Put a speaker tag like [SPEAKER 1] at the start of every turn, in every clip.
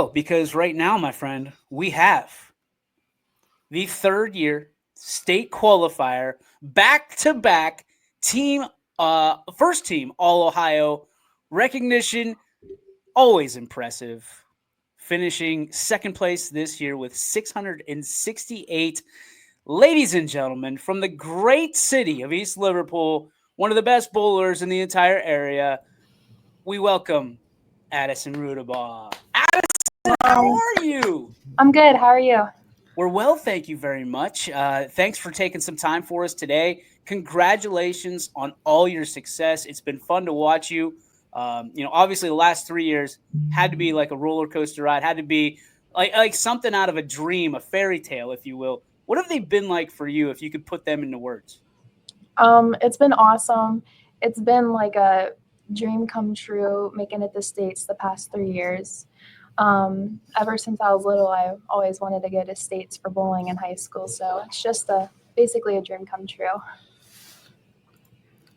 [SPEAKER 1] Because right now, my friend, we have the third year state qualifier, back to back team, first team All Ohio recognition. Always impressive. Finishing second place this year with 668. Ladies and gentlemen, from the great city of East Liverpool, one of the best bowlers in the entire area, we welcome Addison Rudibaugh. Addison, how
[SPEAKER 2] Hi,
[SPEAKER 1] are you?
[SPEAKER 2] I'm good. How are you?
[SPEAKER 1] We're well, thank you very much. Thanks for taking some time for us today. Congratulations on all your success. It's been fun to watch you. Obviously, the last 3 years had to be like a roller coaster ride. Had to be like something out of a dream, a fairy tale, if you will. What have they been like for you? If you could put them into words.
[SPEAKER 2] It's been awesome. It's been like a dream come true making it to states the past 3 years. Ever since I was little, I always wanted to go to states for bowling in high school. So it's just basically a dream come true.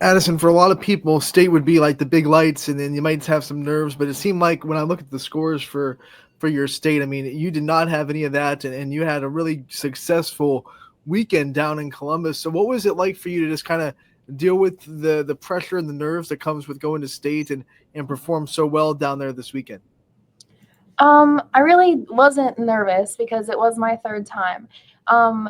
[SPEAKER 3] Addison, for a lot of people, state would be like the big lights, and then you might have some nerves. But it seemed like when I look at the scores for your state, I mean, you did not have any of that, and you had a really successful weekend down in Columbus. So, what was it like for you to just kind of deal with the pressure and the nerves that comes with going to state and perform so well down there this weekend?
[SPEAKER 2] I really wasn't nervous because it was my third time. Um,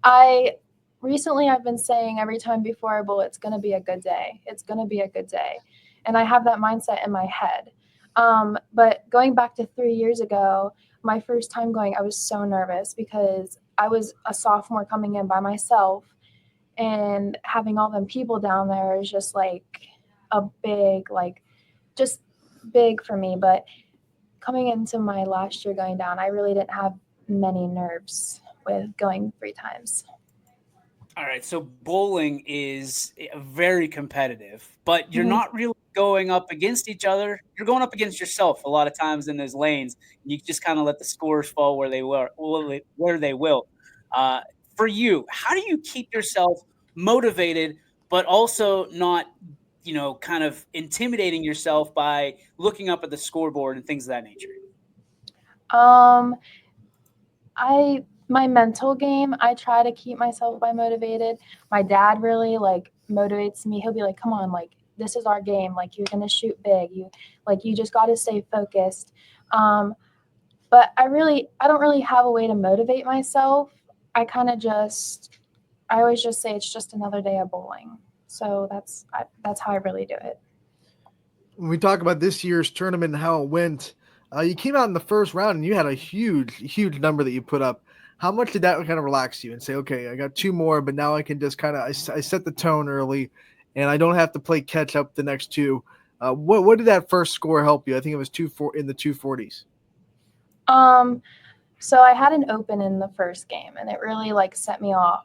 [SPEAKER 2] I recently I've been saying every time before I bowl, it's going to be a good day. It's going to be a good day, and I have that mindset in my head. But going back to 3 years ago, my first time going, I was so nervous because I was a sophomore coming in by myself, and having all them people down there is just like a big, like, just big for me. But coming into my last year going down, I really didn't have many nerves with going 3 times.
[SPEAKER 1] All right, so bowling is very competitive, but you're
[SPEAKER 2] Mhm.
[SPEAKER 1] not really going up against each other. You're going up against yourself a lot of times in those lanes. You just kind of let the scores fall where they will, where they will. Uh, for you, how do you keep yourself motivated, but also not, kind of intimidating yourself by looking up at the scoreboard and things of that nature?
[SPEAKER 2] Um, my mental game, I try to keep myself by motivated. My dad really like motivates me. He'll be like, "Come on, like this is our game. Like you're gonna shoot big. You just got to stay focused." Um, but I don't really have a way to motivate myself. I kind of just I always just say it's just another day of bowling. So that's how I really do it.
[SPEAKER 3] When we talk about this year's tournament and how it went, you came out in the first round and you had a huge number that you put up. How much did that kind of relax you and say, okay, I got two more, but now I can just I set the tone early, and I don't have to play catch up the next two. What did that first score help you? I think it was 2-4 in the 240s.
[SPEAKER 2] Um, so I had an open in the first game, and it really like set me off.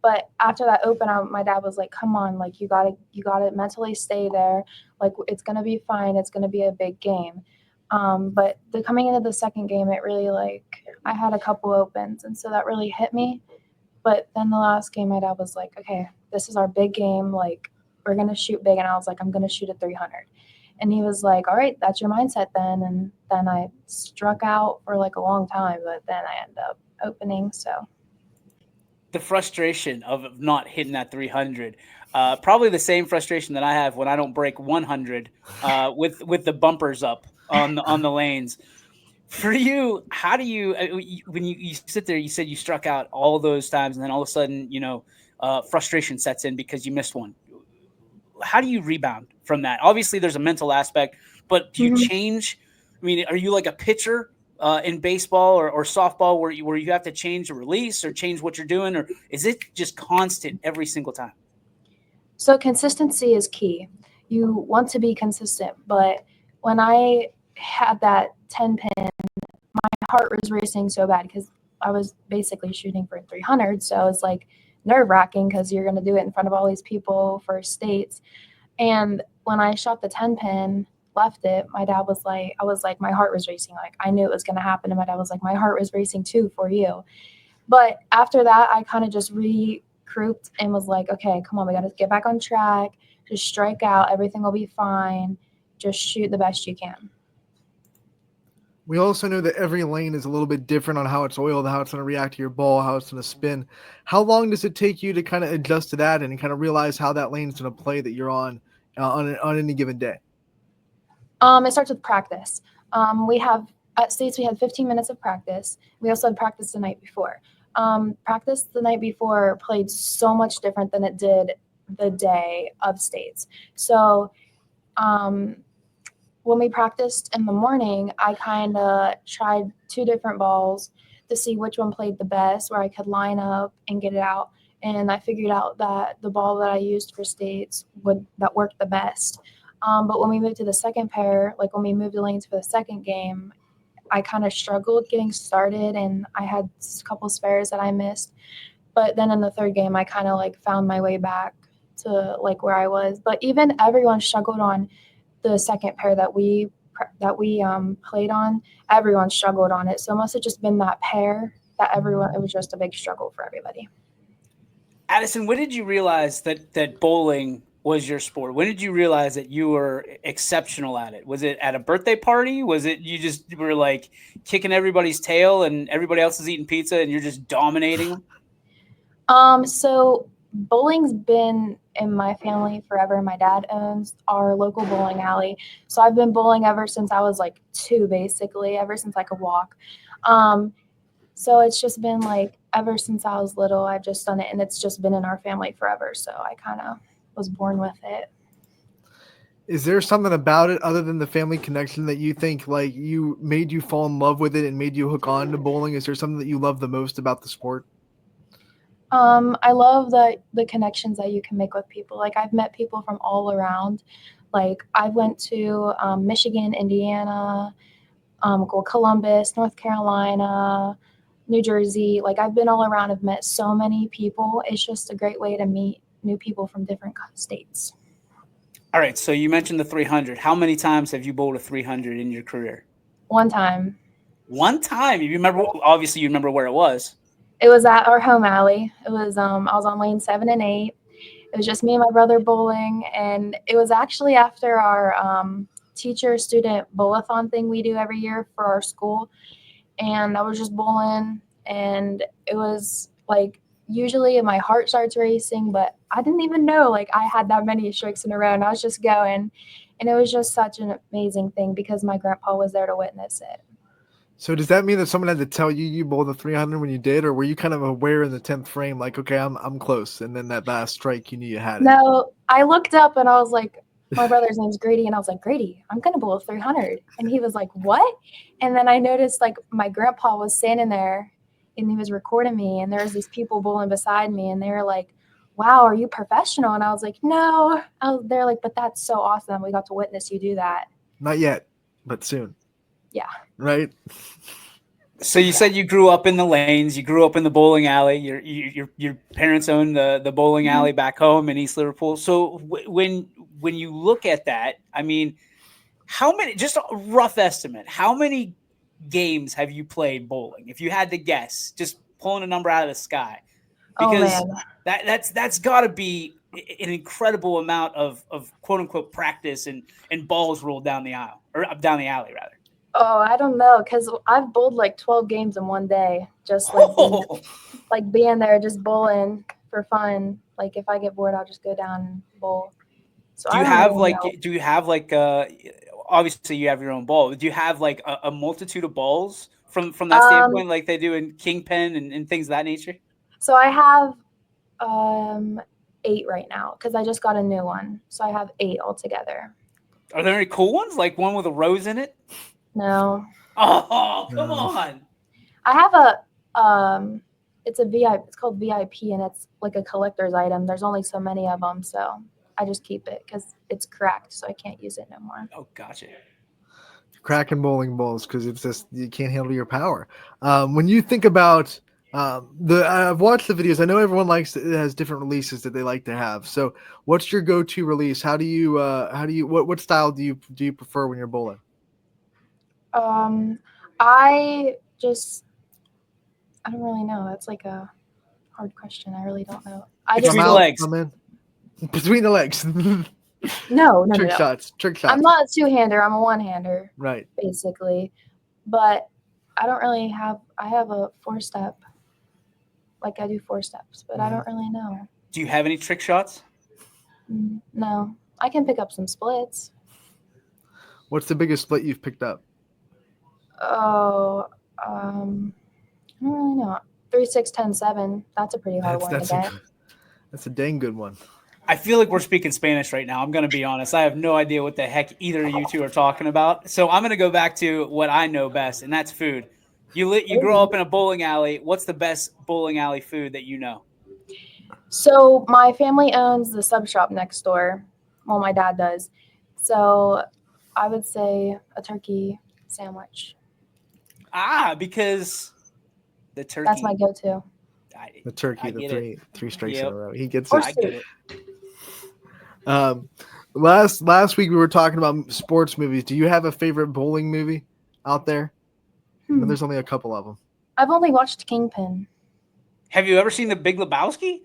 [SPEAKER 2] But after that open, my dad was like, "Come on, like you gotta mentally stay there. Like it's gonna be fine. It's gonna be a big game." But coming into the second game, it really like I had a couple opens, and so that really hit me. But then the last game, my dad was like, "Okay, this is our big game. Like we're gonna shoot big," and I was like, "I'm gonna shoot at 300." And he was like, "All right, that's your mindset then." And then I struck out for like a long time, but then I ended up opening. So
[SPEAKER 1] The frustration of not hitting that 300, probably the same frustration that I have when I don't break 100 with the bumpers up on the lanes. For you, how do you when you sit there? You said you struck out all those times, and then all of a sudden, frustration sets in because you missed one. How do you rebound from that? Obviously, there's a mental aspect, but do you
[SPEAKER 2] mhm.
[SPEAKER 1] change? I mean, are you like a pitcher in baseball or softball where you have to change the release or change what you're doing, or is it just constant every single time?
[SPEAKER 2] So consistency is key. You want to be consistent, but when I had that 10 pin, my heart was racing so bad because I was basically shooting for 300. So it's like nerve wracking because you're going to do it in front of all these people for states. And when I shot the 10 pin, left it, my dad was like, I was like, my heart was racing. Like I knew it was going to happen. And my dad was like, my heart was racing too for you. But after that, I kind of just regrouped and was like, okay, come on, we got to get back on track. Just strike out. Everything will be fine. Just shoot the best you can.
[SPEAKER 3] We also know that every lane is a little bit different on how it's oiled, how it's going to react to your ball, how it's going to spin. How long does it take you to kind of adjust to that and kind of realize how that lane is going to play that you're on any given day?
[SPEAKER 2] It starts with practice. We have at States we had 15 minutes of practice. We also had practice the night before. Practice the night before played so much different than it did the day of States. So when we practiced in the morning, I kind of tried 2 different balls to see which one played the best, where I could line up and get it out. And I figured out that the ball that I used for States that worked the best. But when we moved to the second pair, like when we moved the lanes for the second game, I kind of struggled getting started, and I had a couple spares that I missed. But then in the third game, I kind of like found my way back to like where I was. But even everyone struggled on the second pair that we played on. Everyone struggled on it, so it must have just been that pair that everyone. It was just a big struggle for everybody.
[SPEAKER 1] Addison, when did you realize that bowling was your sport? When did you realize that you were exceptional at it? Was it at a birthday party? Was it you just were like kicking everybody's tail and everybody else is eating pizza and you're just dominating them?
[SPEAKER 2] So bowling's been in my family forever. My dad owns our local bowling alley, so I've been bowling ever since I was like 2, basically, ever since I could walk. So it's just been like ever since I was little, I've just done it, and it's just been in our family forever. So I kind of was born with it.
[SPEAKER 3] Is there something about it other than the family connection that you think like you made you fall in love with it and made you hook on to bowling? Is there something that you love the most about the sport?
[SPEAKER 2] I love the connections that you can make with people. Like I've met people from all around. Like I went to Michigan, Indiana, Columbus, North Carolina, New Jersey. Like I've been all around. I've met so many people. It's just a great way to meet new people from different states.
[SPEAKER 1] All right, so you mentioned the 300. How many times have you bowled a 300 in your career?
[SPEAKER 2] One time,
[SPEAKER 1] One time. You remember? Obviously, you remember where it was.
[SPEAKER 2] it was at our home alley. It was I was on lane 7 and 8. It was just me and my brother bowling, and it was actually after our teacher student bowl-a-thon thing we do every year for our school. And I was just bowling, and it was like usually my heart starts racing, but I didn't even know like I had that many strikes in a row, and I was just going, and it was just such an amazing thing because my grandpa was there to witness it.
[SPEAKER 3] So does that mean that someone had to tell you you bowled the 300 when you did, or were you kind of aware in the 10th frame, like, okay, I'm close, and then that last strike you knew you had it?
[SPEAKER 2] No, I looked up and I was like, my brother's name's Grady, and I was like, Grady, I'm gonna bowl a 300, and he was like, what? And then I noticed like my grandpa was standing there, and he was recording me, and there was these people bowling beside me, and they were like, wow, are you professional? And I was like, no. They're like, but that's so awesome. We got to witness you do that.
[SPEAKER 3] Not yet, but soon.
[SPEAKER 2] Yeah.
[SPEAKER 3] Right?
[SPEAKER 1] So you said you grew up in the lanes. You grew up in the bowling alley. Your parents owned the bowling alley back home in East Liverpool. So when you look at that, I mean, how many? Just a rough estimate. How many games have you played bowling? If you had to guess, just pulling a number out of the sky, because
[SPEAKER 2] Oh, man.
[SPEAKER 1] that's got to be an incredible amount of quote unquote practice and balls rolled down the aisle or down the alley rather.
[SPEAKER 2] Oh, I don't know, because I've bowled like 12 games in one day, just like being there, just bowling for fun. Like if I get bored, I'll just go down and bowl. So
[SPEAKER 1] Do
[SPEAKER 2] I
[SPEAKER 1] you
[SPEAKER 2] don't
[SPEAKER 1] have
[SPEAKER 2] really
[SPEAKER 1] like
[SPEAKER 2] know.
[SPEAKER 1] do you have like obviously you have your own ball. Do you have like a multitude of balls from that standpoint like they do in Kingpin and things of that nature?
[SPEAKER 2] So I have 8 right now because I just got a new one. So I have 8 altogether.
[SPEAKER 1] Are there any cool ones like one with a rose in it?
[SPEAKER 2] No.
[SPEAKER 1] Oh, come
[SPEAKER 3] No.
[SPEAKER 1] on.
[SPEAKER 2] I have a it's a VIP, it's called VIP, and it's like a collector's item. There's only so many of them, so I just keep it because it's cracked, so I can't use it no more.
[SPEAKER 1] Oh, gotcha.
[SPEAKER 3] Cracking bowling balls because it's just you can't handle your power. When you think about I've watched the videos. I know everyone has different releases that they like to have. So, what's your go-to release? How do you what style do you prefer when you're bowling?
[SPEAKER 2] I don't really know. That's like a hard question. I really don't know.
[SPEAKER 1] Between the legs.
[SPEAKER 3] Between the legs.
[SPEAKER 2] No.
[SPEAKER 3] Trick shots.
[SPEAKER 2] I'm not a two-hander. I'm a one-hander.
[SPEAKER 3] Right.
[SPEAKER 2] Basically. but I don't really have. I have a 4-step, like I do 4 steps, but I
[SPEAKER 3] Mhm.
[SPEAKER 2] don't really know.
[SPEAKER 1] Do you have any trick shots?
[SPEAKER 2] No, I can pick up some splits.
[SPEAKER 3] What's the biggest split you've picked up?
[SPEAKER 2] Oh, I don't really know. 3, 6, 10, 7. That's a pretty hard
[SPEAKER 3] That's
[SPEAKER 2] one to
[SPEAKER 3] that's a
[SPEAKER 2] get.
[SPEAKER 3] good, that's a dang good one.
[SPEAKER 1] I feel like we're speaking Spanish right now. I'm going to be honest. I have no idea what the heck either of you two are talking about. So I'm going to go back to what I know best, and that's food. You grow up in a bowling alley. What's the best bowling alley food that you know?
[SPEAKER 2] So my family owns the sub shop next door. Well, my dad does. So I would say a turkey sandwich.
[SPEAKER 1] Because the
[SPEAKER 2] That's my
[SPEAKER 1] turkey.
[SPEAKER 2] go-to.
[SPEAKER 3] The turkey,
[SPEAKER 1] I
[SPEAKER 3] the
[SPEAKER 1] get it.
[SPEAKER 3] three strikes in a
[SPEAKER 1] Yep,
[SPEAKER 3] row. He gets
[SPEAKER 2] Or
[SPEAKER 3] it.
[SPEAKER 1] I get
[SPEAKER 2] soup.
[SPEAKER 1] it.
[SPEAKER 3] Um, last week we were talking about sports movies. Do you have a favorite bowling movie out there? I know
[SPEAKER 2] Hmm.
[SPEAKER 3] there's only a couple of them.
[SPEAKER 2] I've only watched Kingpin.
[SPEAKER 1] Have you ever seen The Big Lebowski?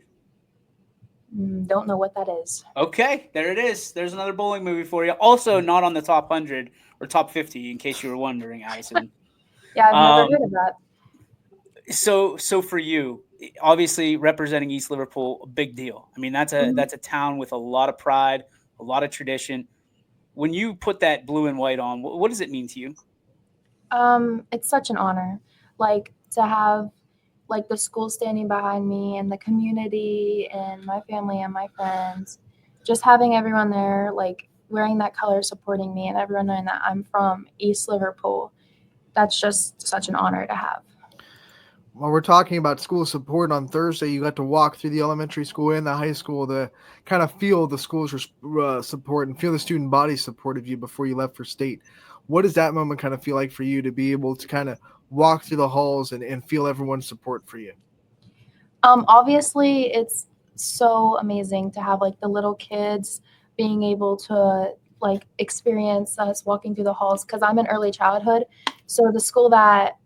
[SPEAKER 2] Don't know what that is.
[SPEAKER 1] Okay, there it is. There's another bowling movie for you. Also, not on the top 100 or top 50, in case you were wondering, Addison.
[SPEAKER 2] Yeah, I've never
[SPEAKER 1] Um,
[SPEAKER 2] heard of that.
[SPEAKER 1] so for you, obviously representing East Liverpool, a big deal. I mean,
[SPEAKER 2] Mhm.
[SPEAKER 1] that's a town with a lot of pride, a lot of tradition. When you put that blue and white on, what does it mean to you?
[SPEAKER 2] It's such an honor, like to have like the school standing behind me and the community and my family and my friends, just having everyone there, like wearing that color, supporting me, and everyone knowing that I'm from East Liverpool. That's just such an honor to have.
[SPEAKER 3] While we're talking about school support on Thursday, you got to walk through the elementary school and the high school to kind of feel the school's support and feel the student body support of you before you left for state. What does that moment kind of feel like for you to be able to kind of walk through the halls and feel everyone's support for you?
[SPEAKER 2] Obviously, it's so amazing to have like the little kids being able to like experience us walking through the halls because I'm in early childhood. So the school that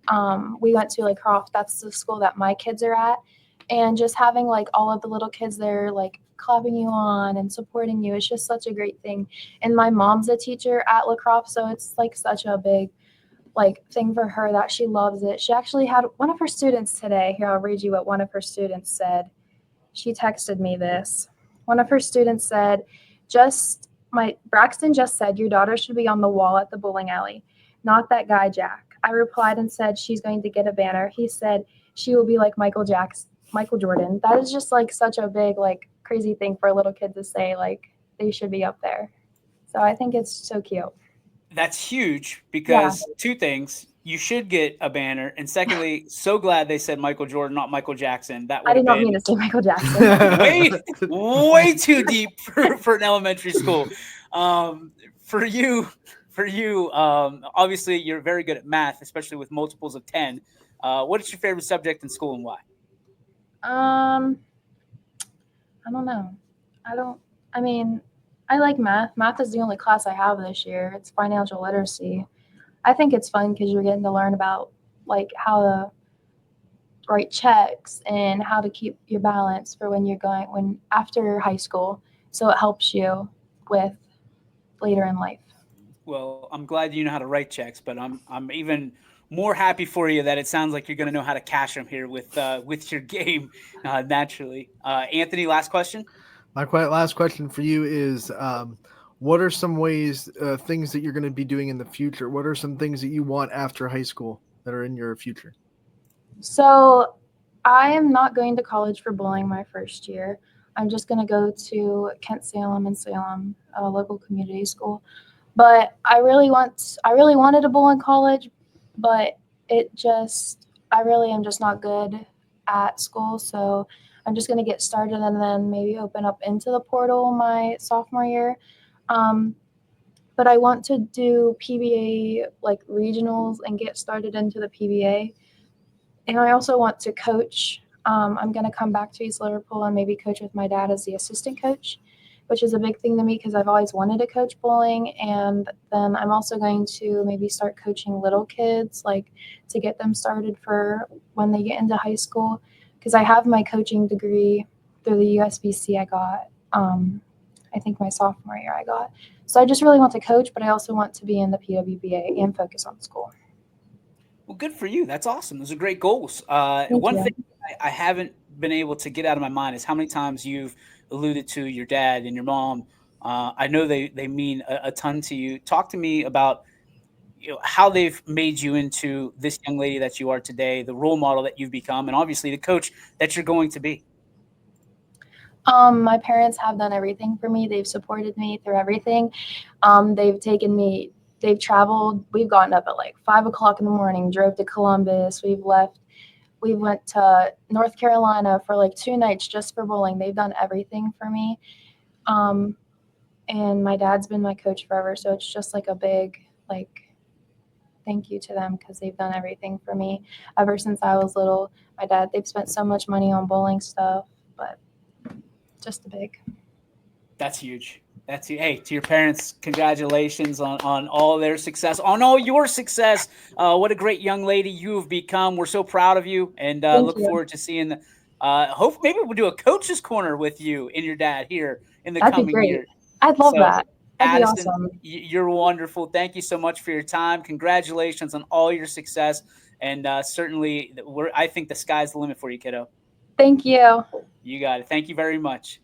[SPEAKER 2] we went to, like Croft, that's the school that my kids are at, and just having like all of the little kids there, like clapping you on and supporting you, is just such a great thing. And my mom's a teacher at La Croft, so it's like such a big like thing for her that she loves it. She actually had one of her students today. Here, I'll read you what one of her students said. She texted me this. One of her students said, "Just my Braxton just said your daughter should be on the wall at the bowling alley, not that guy Jack." I replied and said she's going to get a banner. He said she will be like Michael Jordan. That is just like such a big like crazy thing for a little kid to say, like they should be up there. So I think it's so cute.
[SPEAKER 1] That's huge
[SPEAKER 2] Yeah.
[SPEAKER 1] because two things. You should get a banner. And secondly, so glad they said Michael Jordan, not Michael Jackson. That
[SPEAKER 2] I
[SPEAKER 1] would
[SPEAKER 2] did
[SPEAKER 1] have
[SPEAKER 2] not mean
[SPEAKER 1] been
[SPEAKER 2] to say Michael Jackson.
[SPEAKER 1] way, way too deep for an elementary school. Um, for you, obviously you're very good at math, especially with multiples of 10. What is your favorite subject in school and why?
[SPEAKER 2] Um, I don't know. I don't. I mean, I like math. Math is the only class I have this year. It's financial literacy. I think it's fun because you're getting to learn about like how to write checks and how to keep your balance for when you're going when after high school. So it helps you with later in life.
[SPEAKER 1] Well, I'm glad you know how to write checks, but I'm even more happy for you that it sounds like you're going to know how to cash them here with your game naturally. Anthony, last question.
[SPEAKER 3] My last question for you is what are some ways, things that you're going to be doing in the future? What are some things that you want after high school that are in your future?
[SPEAKER 2] So I am not going to college for bowling my first year. I'm just going to go to Kent Salem in Salem, a local community school. But I really wanted to bowl in college, but I really am just not good at school. So I'm just going to get started and then maybe open up into the portal my sophomore year. Um, but I want to do PBA like regionals and get started into the PBA, and I also want to coach. I'm going to come back to East Liverpool and maybe coach with my dad as the assistant coach, which is a big thing to me because I've always wanted to coach bowling. And then I'm also going to maybe start coaching little kids, like to get them started for when they get into high school. Because I have my coaching degree through the USBC I got, I think my sophomore year I got. So I just really want to coach, but I also want to be in the PWBA and focus on school.
[SPEAKER 1] good for you. That's awesome. Those are great goals.
[SPEAKER 2] Thank
[SPEAKER 1] One
[SPEAKER 2] you.
[SPEAKER 1] thing I haven't been able to get out of my mind is how many times you've alluded to your dad and your mom. I know they mean a ton to you. Talk to me about how they've made you into this young lady that you are today, the role model that you've become, and obviously the coach that you're going to be.
[SPEAKER 2] My parents have done everything for me. They've supported me through everything. They've traveled. We've gotten up at like 5 o'clock in the morning, drove to Columbus. We went to North Carolina for like 2 nights just for bowling. They've done everything for me. And my dad's been my coach forever. So it's just like a big, like, thank you to them because they've done everything for me ever since I was little. They've spent so much money on bowling stuff, but just a big.
[SPEAKER 1] That's huge. That's you. Hey, to your parents, congratulations on all their success, on all your success. What a great young lady you have become. We're so proud of you, and
[SPEAKER 2] Thank
[SPEAKER 1] look
[SPEAKER 2] you.
[SPEAKER 1] forward to seeing. Hope maybe we'll do a coach's corner with you and your dad here in the
[SPEAKER 2] That'd be
[SPEAKER 1] coming
[SPEAKER 2] great.
[SPEAKER 1] year.
[SPEAKER 2] I'd love
[SPEAKER 1] So,
[SPEAKER 2] that. That'd be
[SPEAKER 1] Addison,
[SPEAKER 2] awesome.
[SPEAKER 1] you're wonderful. Thank you so much for your time. Congratulations on all your success, and certainly, I think the sky's the limit for you, kiddo.
[SPEAKER 2] Thank you.
[SPEAKER 1] You got it. Thank you very much.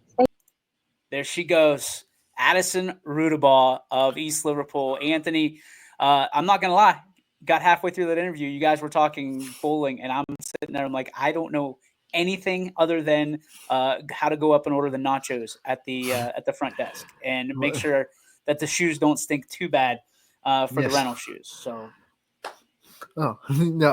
[SPEAKER 1] There she goes, Addison Rudibaugh of East Liverpool. Anthony, I'm not going to lie, got halfway through that interview. You guys were talking bowling, and I'm sitting there. I'm like, I don't know anything other than how to go up and order the nachos at the front desk and make sure that the shoes don't stink too bad for the rental shoes. So
[SPEAKER 3] Oh no,